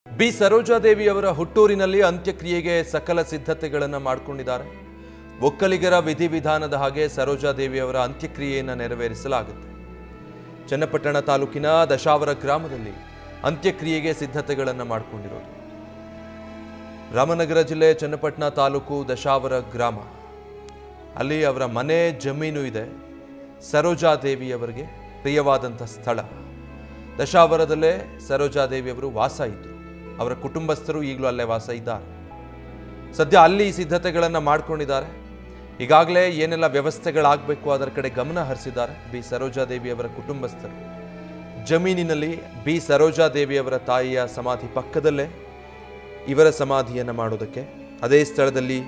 B ಸರೋಜಾದೇವಿಯವರ ಹುಟ್ಟೂರಿನಲ್ಲಿ ಅಂತ್ಯಕ್ರಿಯೆಗೆ ಸಕಲ ಸಿದ್ಧತೆಗಳನ್ನು ಮಾಡಿಕೊಂಡಿದ್ದಾರೆ. ಒಕ್ಕಲಿಗರ ವಿಧಿವಿಧಾನದ ಹಾಗೆ ಸರೋಜಾದೇವಿಯವರ ಅಂತ್ಯಕ್ರಿಯೆಯನ್ನು ನೆರವೇರಿಸಲಾಗುತ್ತೆ. ಚನ್ನಪಟ್ಟಣ ತಾಲೂಕಿನ ದಶಾವರ ಗ್ರಾಮದಲ್ಲಿ ಅಂತ್ಯಕ್ರಿಯೆಗೆ ಸಿದ್ಧತೆಗಳನ್ನು ಮಾಡಿಕೊಂಡಿರೋದು. ರಾಮನಗರ ಜಿಲ್ಲೆ ಚನ್ನಪಟ್ಟಣ ತಾಲೂಕು ದಶಾವರ ಗ್ರಾಮ, ಅಲ್ಲಿ ಅವರ ಮನೆ ಜಮೀನು ಇದೆ. ಸರೋಜಾದೇವಿಯವರಿಗೆ ಪ್ರಿಯವಾದಂಥ ಸ್ಥಳ. ದಶಾವರದಲ್ಲೇ ಸರೋಜಾದೇವಿಯವರು ವಾಸ ಇದ್ದರು. ಅವರ ಕುಟುಂಬಸ್ಥರು ಈಗಲೂ ಅಲ್ಲೇ ವಾಸ ಇದ್ದಾರೆ. ಸದ್ಯ ಅಲ್ಲಿ ಸಿದ್ಧತೆಗಳನ್ನು ಮಾಡಿಕೊಂಡಿದ್ದಾರೆ. ಈಗಾಗಲೇ ಏನೆಲ್ಲ ವ್ಯವಸ್ಥೆಗಳಾಗಬೇಕು ಅದರ ಕಡೆ ಗಮನ ಹರಿಸಿದ್ದಾರೆ ಬಿ ಸರೋಜಾದೇವಿಯವರ ಕುಟುಂಬಸ್ಥರು. ಜಮೀನಿನಲ್ಲಿ ಬಿ ಸರೋಜಾದೇವಿಯವರ ತಾಯಿಯ ಸಮಾಧಿ ಪಕ್ಕದಲ್ಲೇ ಇವರ ಸಮಾಧಿಯನ್ನು ಮಾಡೋದಕ್ಕೆ, ಅದೇ ಸ್ಥಳದಲ್ಲಿ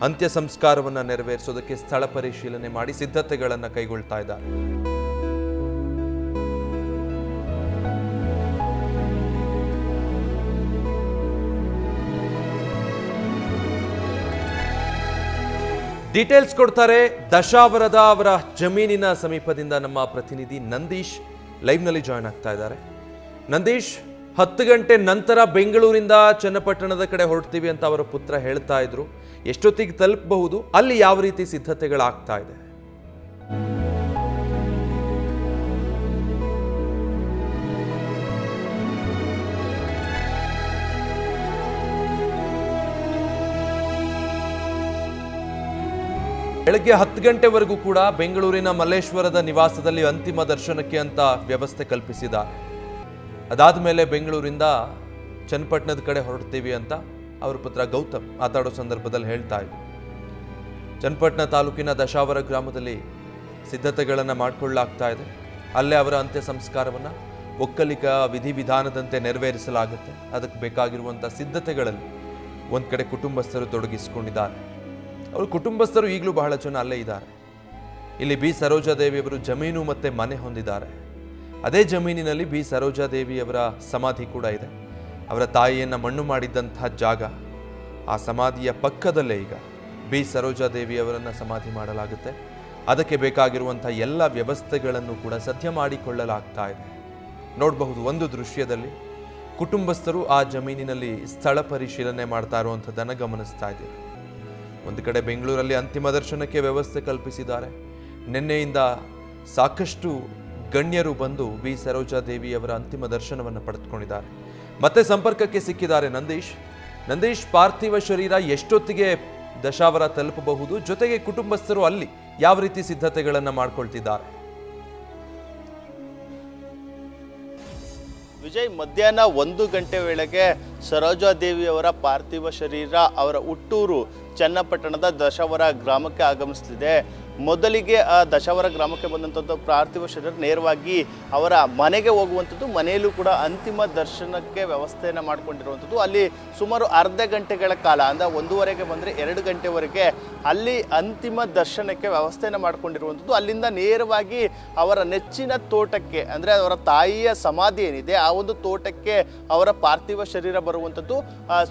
ಅಂತ್ಯ ಸಂಸ್ಕಾರವನ್ನು ನೆರವೇರಿಸೋದಕ್ಕೆ ಸ್ಥಳ ಪರಿಶೀಲನೆ ಮಾಡಿ ಸಿದ್ಧತೆಗಳನ್ನು ಕೈಗೊಳ್ತಾ ಇದ್ದಾರೆ. ಡೀಟೇಲ್ಸ್ ಕೊಡ್ತಾರೆ ದಶಾವರದ ಅವರ ಜಮೀನಿನ ಸಮೀಪದಿಂದ ನಮ್ಮ ಪ್ರತಿನಿಧಿ ನಂದೀಶ್ ಲೈವ್ನಲ್ಲಿ ಜಾಯ್ನ್ ಆಗ್ತಾ ಇದ್ದಾರೆ. ನಂದೀಶ್, 10 ಗಂಟೆ ನಂತರ ಬೆಂಗಳೂರಿಂದ ಚನ್ನಪಟ್ಟಣದ ಕಡೆ ಹೊರಡ್ತೀವಿ ಅಂತ ಅವರ ಪುತ್ರ ಹೇಳ್ತಾ ಇದ್ರು. ಎಷ್ಟೊತ್ತಿಗೆ ತಲುಪಬಹುದು? ಅಲ್ಲಿ ಯಾವ ರೀತಿ ಸಿದ್ಧತೆಗಳಾಗ್ತಾ ಇದೆ? ಬೆಳಗ್ಗೆ 10 ಗಂಟೆವರೆಗೂ ಕೂಡ ಬೆಂಗಳೂರಿನ ಮಲ್ಲೇಶ್ವರದ ನಿವಾಸದಲ್ಲಿ ಅಂತಿಮ ದರ್ಶನಕ್ಕೆ ಅಂತ ವ್ಯವಸ್ಥೆ ಕಲ್ಪಿಸಿದ್ದಾರೆ. ಅದಾದ ಮೇಲೆ ಬೆಂಗಳೂರಿಂದ ಚನ್ನಪಟ್ಟಣದ ಕಡೆ ಹೊರಡ್ತೀವಿ ಅಂತ ಅವರ ಪುತ್ರ ಗೌತಮ್ ಮಾತಾಡೋ ಸಂದರ್ಭದಲ್ಲಿ ಹೇಳ್ತಾ ಇದ್ರು. ಚನ್ನಪಟ್ಟಣ ತಾಲೂಕಿನ ದಶಾವರ ಗ್ರಾಮದಲ್ಲಿ ಸಿದ್ಧತೆಗಳನ್ನು ಮಾಡಿಕೊಳ್ಳಲಾಗ್ತಾ ಇದೆ. ಅಲ್ಲೇ ಅವರ ಅಂತ್ಯ ಸಂಸ್ಕಾರವನ್ನು ಒಕ್ಕಲಿಗ ವಿಧಿವಿಧಾನದಂತೆ ನೆರವೇರಿಸಲಾಗುತ್ತೆ. ಅದಕ್ಕೆ ಬೇಕಾಗಿರುವಂಥ ಸಿದ್ಧತೆಗಳಲ್ಲಿ ಒಂದು ಕಡೆ ಕುಟುಂಬಸ್ಥರು ತೊಡಗಿಸಿಕೊಂಡಿದ್ದಾರೆ. ಅವರು ಕುಟುಂಬಸ್ಥರು ಈಗಲೂ ಬಹಳ ಜನ ಅಲ್ಲೇ ಇದ್ದಾರೆ. ಇಲ್ಲಿ ಬಿ ಸರೋಜಾದೇವಿಯವರು ಜಮೀನು ಮತ್ತು ಮನೆ ಹೊಂದಿದ್ದಾರೆ. ಅದೇ ಜಮೀನಿನಲ್ಲಿ ಬಿ ಸರೋಜಾದೇವಿಯವರ ಸಮಾಧಿ ಕೂಡ ಇದೆ. ಅವರ ತಾಯಿಯನ್ನು ಮಣ್ಣು ಮಾಡಿದ್ದಂತಹ ಜಾಗ, ಆ ಸಮಾಧಿಯ ಪಕ್ಕದಲ್ಲೇ ಈಗ ಬಿ ಸರೋಜಾದೇವಿಯವರನ್ನು ಸಮಾಧಿ ಮಾಡಲಾಗುತ್ತೆ. ಅದಕ್ಕೆ ಬೇಕಾಗಿರುವಂಥ ಎಲ್ಲ ವ್ಯವಸ್ಥೆಗಳನ್ನು ಕೂಡ ಸದ್ಯ ಮಾಡಿಕೊಳ್ಳಲಾಗ್ತಾ ಇದೆ. ನೋಡಬಹುದು ಒಂದು ದೃಶ್ಯದಲ್ಲಿ ಕುಟುಂಬಸ್ಥರು ಆ ಜಮೀನಿನಲ್ಲಿ ಸ್ಥಳ ಪರಿಶೀಲನೆ ಮಾಡ್ತಾ ಇರುವಂಥದ್ದನ್ನು ಗಮನಿಸ್ತಾ ಇದ್ದೀವಿ. ಒಂದು ಕಡೆ ಬೆಂಗಳೂರಲ್ಲಿ ಅಂತಿಮ ದರ್ಶನಕ್ಕೆ ವ್ಯವಸ್ಥೆ ಕಲ್ಪಿಸಿದ್ದಾರೆ. ನಿನ್ನೆಯಿಂದ ಸಾಕಷ್ಟು ಗಣ್ಯರು ಬಂದು ಬಿ ಸರೋಜಾದೇವಿಯವರ ಅಂತಿಮ ದರ್ಶನವನ್ನು ಪಡೆದುಕೊಂಡಿದ್ದಾರೆ. ಮತ್ತೆ ಸಂಪರ್ಕಕ್ಕೆ ಸಿಕ್ಕಿದ್ದಾರೆ ನಂದೀಶ್, ಪಾರ್ಥಿವ ಶರೀರ ಎಷ್ಟೊತ್ತಿಗೆ ದಶಾವರ ತಲುಪಬಹುದು? ಜೊತೆಗೆ ಕುಟುಂಬಸ್ಥರು ಅಲ್ಲಿ ಯಾವ ರೀತಿ ಸಿದ್ಧತೆಗಳನ್ನು ಮಾಡಿಕೊಳ್ತಿದ್ದಾರೆ? ವಿಜಯ್, ಮಧ್ಯಾಹ್ನ 1 ಗಂಟೆ ವೇಳೆಗೆ ಸರೋಜಾದೇವಿಯವರ ಪಾರ್ಥಿವ ಶರೀರ ಅವರ ಹುಟ್ಟೂರು ಚನ್ನಪಟ್ಟಣದ ದಶಾವರ ಗ್ರಾಮಕ್ಕೆ ಆಗಮಿಸುತ್ತಿದೆ. ಮೊದಲಿಗೆ ಆ ದಶಾವರ ಗ್ರಾಮಕ್ಕೆ ಬಂದಂಥದ್ದು ಪಾರ್ಥಿವ ಶರೀರ ನೇರವಾಗಿ ಅವರ ಮನೆಗೆ ಹೋಗುವಂಥದ್ದು. ಮನೆಯಲ್ಲೂ ಕೂಡ ಅಂತಿಮ ದರ್ಶನಕ್ಕೆ ವ್ಯವಸ್ಥೆಯನ್ನು ಮಾಡಿಕೊಂಡಿರುವಂಥದ್ದು. ಅಲ್ಲಿ ಸುಮಾರು ಅರ್ಧ ಗಂಟೆಗಳ ಕಾಲ, ಅಂದರೆ 1:30ಗೆ ಬಂದರೆ 2 ಗಂಟೆವರೆಗೆ ಅಲ್ಲಿ ಅಂತಿಮ ದರ್ಶನಕ್ಕೆ ವ್ಯವಸ್ಥೆಯನ್ನು ಮಾಡಿಕೊಂಡಿರುವಂಥದ್ದು. ಅಲ್ಲಿಂದ ನೇರವಾಗಿ ಅವರ ನೆಚ್ಚಿನ ತೋಟಕ್ಕೆ, ಅಂದರೆ ಅವರ ತಾಯಿಯ ಸಮಾಧಿ ಏನಿದೆ ಆ ಒಂದು ತೋಟಕ್ಕೆ ಅವರ ಪಾರ್ಥಿವ ಶರೀರ ಬರುವಂಥದ್ದು.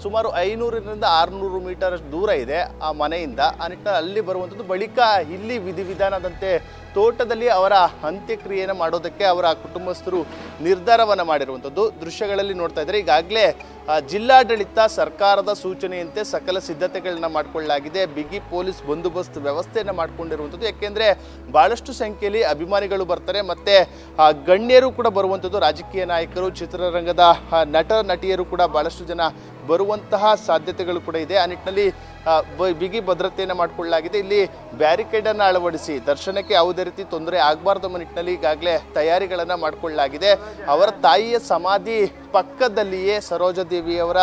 ಸುಮಾರು 500ರಿಂದ 600 ಮೀಟರ್ ದೂರ ಇದೆ ಆ ಮನೆಯಿಂದ. ಆ ನಿಟ್ಟಿನಲ್ಲಿ ಅಲ್ಲಿ ಬರುವಂಥದ್ದು. ಬಳಿಕ ಇಲ್ಲಿ ವಿಧಿವಿಧಾನದಂತೆ ತೋಟದಲ್ಲಿ ಅವರ ಅಂತ್ಯಕ್ರಿಯೆಯನ್ನು ಮಾಡೋದಕ್ಕೆ ಅವರ ಕುಟುಂಬಸ್ಥರು ನಿರ್ಧಾರವನ್ನು ಮಾಡಿರುವಂಥದ್ದು ದೃಶ್ಯಗಳಲ್ಲಿ ನೋಡ್ತಾ ಇದ್ದಾರೆ. ಈಗಾಗಲೇ ಜಿಲ್ಲಾಡಳಿತ ಸರ್ಕಾರದ ಸೂಚನೆಯಂತೆ ಸಕಲ ಸಿದ್ಧತೆಗಳನ್ನ ಮಾಡಿಕೊಳ್ಳಲಾಗಿದೆ. ಬಿಗಿ ಪೊಲೀಸ್ ಬಂದೋಬಸ್ತ್ ವ್ಯವಸ್ಥೆಯನ್ನು ಮಾಡಿಕೊಂಡಿರುವಂಥದ್ದು. ಯಾಕೆಂದರೆ ಭಾಳಷ್ಟು ಸಂಖ್ಯೆಯಲ್ಲಿ ಅಭಿಮಾನಿಗಳು ಬರ್ತಾರೆ, ಮತ್ತು ಗಣ್ಯರು ಕೂಡ ಬರುವಂಥದ್ದು. ರಾಜಕೀಯ ನಾಯಕರು, ಚಿತ್ರರಂಗದ ನಟ ನಟಿಯರು ಕೂಡ ಭಾಳಷ್ಟು ಜನ ಬರುವಂತಹ ಸಾಧ್ಯತೆಗಳು ಕೂಡ ಇದೆ. ಆ ನಿಟ್ಟಿನಲ್ಲಿ ಬಿಗಿ ಭದ್ರತೆಯನ್ನು ಮಾಡಿಕೊಳ್ಳಲಾಗಿದೆ. ಇಲ್ಲಿ ಬ್ಯಾರಿಕೇಡನ್ನು ಅಳವಡಿಸಿ ದರ್ಶನಕ್ಕೆ ಯಾವುದೇ ರೀತಿ ತೊಂದರೆ ಆಗಬಾರ್ದು ಎಂಬ ನಿಟ್ಟಿನಲ್ಲಿ ಈಗಾಗಲೇ ತಯಾರಿಗಳನ್ನು ಮಾಡಿಕೊಳ್ಳಲಾಗಿದೆ. ಅವರ ತಾಯಿಯ ಸಮಾಧಿ ಪಕ್ಕದಲ್ಲಿಯೇ ಸರೋಜಾದೇವಿಯವರ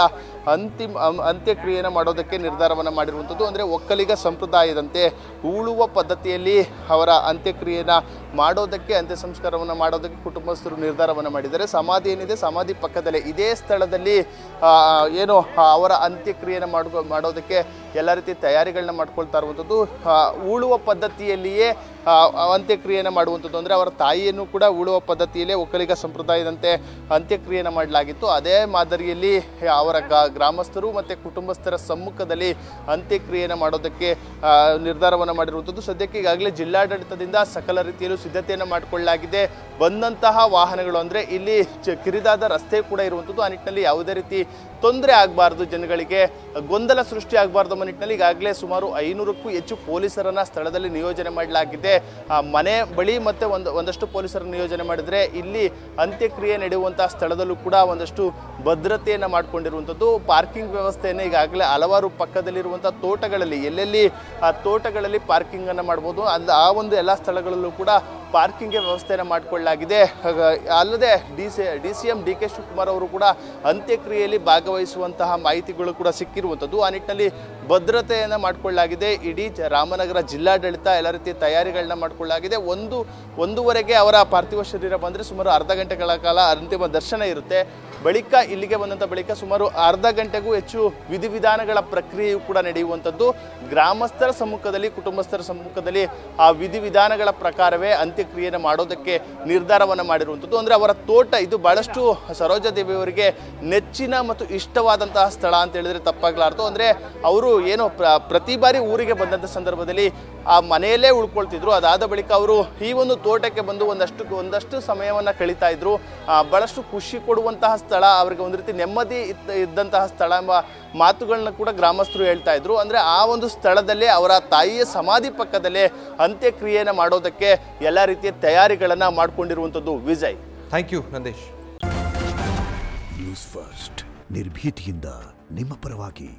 ಅಂತ್ಯಕ್ರಿಯೆಯನ್ನು ಮಾಡೋದಕ್ಕೆ ನಿರ್ಧಾರವನ್ನು ಮಾಡಿರುವಂಥದ್ದು. ಅಂದರೆ ಒಕ್ಕಲಿಗ ಸಂಪ್ರದಾಯದಂತೆ ಉಳುವ ಪದ್ಧತಿಯಲ್ಲಿ ಅವರ ಅಂತ್ಯಕ್ರಿಯೆಯನ್ನು ಮಾಡೋದಕ್ಕೆ, ಅಂತ್ಯ ಸಂಸ್ಕಾರವನ್ನು ಮಾಡೋದಕ್ಕೆ ಕುಟುಂಬಸ್ಥರು ನಿರ್ಧಾರವನ್ನು ಮಾಡಿದ್ದಾರೆ. ಸಮಾಧಿ ಏನಿದೆ ಸಮಾಧಿ ಪಕ್ಕದಲ್ಲೇ ಇದೇ ಸ್ಥಳದಲ್ಲಿ ಏನು ಅವರ ಅಂತ್ಯಕ್ರಿಯೆಯನ್ನು ಮಾಡೋದಕ್ಕೆ ಎಲ್ಲ ರೀತಿ ತಯಾರಿಗಳನ್ನ ಮಾಡ್ಕೊಳ್ತಾ ಇರುವಂಥದ್ದು. ಉಳುವ ಪದ್ಧತಿಯಲ್ಲಿಯೇ ಅಂತ್ಯಕ್ರಿಯೆಯನ್ನು ಮಾಡುವಂಥದ್ದು. ಅಂದರೆ ಅವರ ತಾಯಿಯನ್ನು ಕೂಡ ಉಳುವ ಪದ್ಧತಿಯಲ್ಲೇ ಒಕ್ಕಲಿಗ ಸಂಪ್ರದಾಯದಂತೆ ಅಂತ್ಯಕ್ರಿಯೆಯನ್ನು ಮಾಡಲಾಗಿತ್ತು. ಅದೇ ಮಾದರಿಯಲ್ಲಿ ಅವರ ಗ್ರಾಮಸ್ಥರು ಮತ್ತು ಕುಟುಂಬಸ್ಥರ ಸಮ್ಮುಖದಲ್ಲಿ ಅಂತ್ಯಕ್ರಿಯೆಯನ್ನು ಮಾಡೋದಕ್ಕೆ ನಿರ್ಧಾರವನ್ನು ಮಾಡಿರುವಂಥದ್ದು. ಸದ್ಯಕ್ಕೆ ಈಗಾಗಲೇ ಜಿಲ್ಲಾಡಳಿತದಿಂದ ಸಕಲ ರೀತಿಯಲ್ಲೂ ಸಿದ್ಧತೆಯನ್ನು ಮಾಡಿಕೊಳ್ಳಲಾಗಿದೆ. ಬಂದಂತಹ ವಾಹನಗಳು ಅಂದರೆ ಇಲ್ಲಿ ಕಿರಿದಾದ ರಸ್ತೆ ಕೂಡ ಇರುವಂಥದ್ದು. ಆ ನಿಟ್ಟಿನಲ್ಲಿ ಯಾವುದೇ ರೀತಿ ತೊಂದರೆ ಆಗಬಾರ್ದು, ಜನಗಳಿಗೆ ಗೊಂದಲ ಸೃಷ್ಟಿ ಆಗಬಾರ್ದು ಅನ್ನೋ ನಿಟ್ಟಿನಲ್ಲಿ ಈಗಾಗಲೇ ಸುಮಾರು 500ಕ್ಕೂ ಹೆಚ್ಚು ಪೊಲೀಸರನ್ನು ಸ್ಥಳದಲ್ಲಿ ನಿಯೋಜನೆ ಮಾಡಲಾಗಿದೆ. ಮನೆ ಬಳಿ ಮತ್ತು ಒಂದಷ್ಟು ಪೊಲೀಸರನ್ನು ನಿಯೋಜನೆ ಮಾಡಿದರೆ ಇಲ್ಲಿ ಅಂತ್ಯಕ್ರಿಯೆ ನಡೆಯುವಂತಹ ಸ್ಥಳದಲ್ಲೂ ಕೂಡ ಒಂದಷ್ಟು ಭದ್ರತೆಯನ್ನು ಮಾಡಿಕೊಂಡಿರುವಂಥದ್ದು. ಪಾರ್ಕಿಂಗ್ ವ್ಯವಸ್ಥೆಯನ್ನು ಈಗಾಗಲೇ ಹಲವಾರು ಪಕ್ಕದಲ್ಲಿರುವಂಥ ತೋಟಗಳಲ್ಲಿ ಎಲ್ಲೆಲ್ಲಿ ಆ ತೋಟಗಳಲ್ಲಿ ಪಾರ್ಕಿಂಗನ್ನು ಮಾಡ್ಬೋದು ಆ ಒಂದು ಎಲ್ಲ ಸ್ಥಳಗಳಲ್ಲೂ ಕೂಡ ಪಾರ್ಕಿಂಗ್ಗೆ ವ್ಯವಸ್ಥೆಯನ್ನು ಮಾಡಿಕೊಳ್ಳಲಾಗಿದೆ. ಅಲ್ಲದೆ ಡಿ.ಸಿ.ಎಂ. ಡಿ.ಕೆ. ಶಿವಕುಮಾರ್ ಅವರು ಕೂಡ ಅಂತ್ಯಕ್ರಿಯೆಯಲ್ಲಿ ಭಾಗವಹಿಸುವಂತಹ ಮಾಹಿತಿಗಳು ಕೂಡ ಸಿಕ್ಕಿರುವಂಥದ್ದು. ಆ ನಿಟ್ಟಿನಲ್ಲಿ ಭದ್ರತೆಯನ್ನು ಮಾಡಿಕೊಳ್ಳಲಾಗಿದೆ. ಇಡೀ ರಾಮನಗರ ಜಿಲ್ಲಾಡಳಿತ ಎಲ್ಲ ರೀತಿಯ ತಯಾರಿಗಳನ್ನ ಮಾಡಿಕೊಳ್ಳಲಾಗಿದೆ. ಒಂದೂವರೆಗೆ ಅವರ ಪಾರ್ಥಿವ ಶರೀರ ಬಂದರೆ ಸುಮಾರು ಅರ್ಧ ಗಂಟೆಗಳ ಕಾಲ ಅಂತಿಮ ದರ್ಶನ ಇರುತ್ತೆ. ಬಳಿಕ ಇಲ್ಲಿಗೆ ಬಂದಂಥ ಬಳಿಕ ಸುಮಾರು ಅರ್ಧ ಗಂಟೆಗೂ ಹೆಚ್ಚು ವಿಧಿವಿಧಾನಗಳ ಪ್ರಕ್ರಿಯೆಯು ಕೂಡ ನಡೆಯುವಂಥದ್ದು. ಗ್ರಾಮಸ್ಥರ ಸಮ್ಮುಖದಲ್ಲಿ, ಕುಟುಂಬಸ್ಥರ ಸಮ್ಮುಖದಲ್ಲಿ ಆ ವಿಧಿವಿಧಾನಗಳ ಪ್ರಕಾರವೇ ಅಂತ್ಯಕ್ರಿಯೆಯನ್ನು ಮಾಡೋದಕ್ಕೆ ನಿರ್ಧಾರವನ್ನು ಮಾಡಿರುವಂಥದ್ದು. ಅಂದರೆ ಅವರ ತೋಟ ಇದು ಬಹಳಷ್ಟು ಸರೋಜಾದೇವಿಯವರಿಗೆ ನೆಚ್ಚಿನ ಮತ್ತು ಇಷ್ಟವಾದಂತಹ ಸ್ಥಳ ಅಂತ ಹೇಳಿದ್ರೆ ತಪ್ಪಾಗಲಾರ್ದು. ಅಂದರೆ ಅವರು ಏನು ಪ್ರತಿ ಬಾರಿ ಊರಿಗೆ ಬಂದಂಥ ಸಂದರ್ಭದಲ್ಲಿ ಆ ಮನೆಯಲ್ಲೇ ಉಳ್ಕೊಳ್ತಿದ್ರು. ಅದಾದ ಬಳಿಕ ಅವರು ಈ ಒಂದು ತೋಟಕ್ಕೆ ಬಂದು ಒಂದಷ್ಟು ಸಮಯವನ್ನು ಕಳೀತಾ ಇದ್ರು. ಬಹಳಷ್ಟು ಖುಷಿ ಕೊಡುವಂತಹ ಸ್ಥಳ, ಅವರಿಗೆ ಒಂದು ರೀತಿ ನೆಮ್ಮದಿ ಇದ್ದಂತಹ ಸ್ಥಳ ಎಂಬ ಮಾತುಗಳನ್ನ ಕೂಡ ಗ್ರಾಮಸ್ಥರು ಹೇಳ್ತಾ ಇದ್ರು. ಅಂದರೆ ಆ ಒಂದು ಸ್ಥಳದಲ್ಲೇ ಅವರ ತಾಯಿಯ ಸಮಾಧಿ ಪಕ್ಕದಲ್ಲೇ ಅಂತ್ಯಕ್ರಿಯೆಯನ್ನು ಮಾಡೋದಕ್ಕೆ ಎಲ್ಲ ರೀತಿಯ ತಯಾರಿಗಳನ್ನು ಮಾಡಿಕೊಂಡಿರುವಂಥದ್ದು. Vijay, thank you Nandish. News first ನಿರ್ಭೀತಿಯಿಂದ ನಿಮ್ಮ ಪರವಾಗಿ.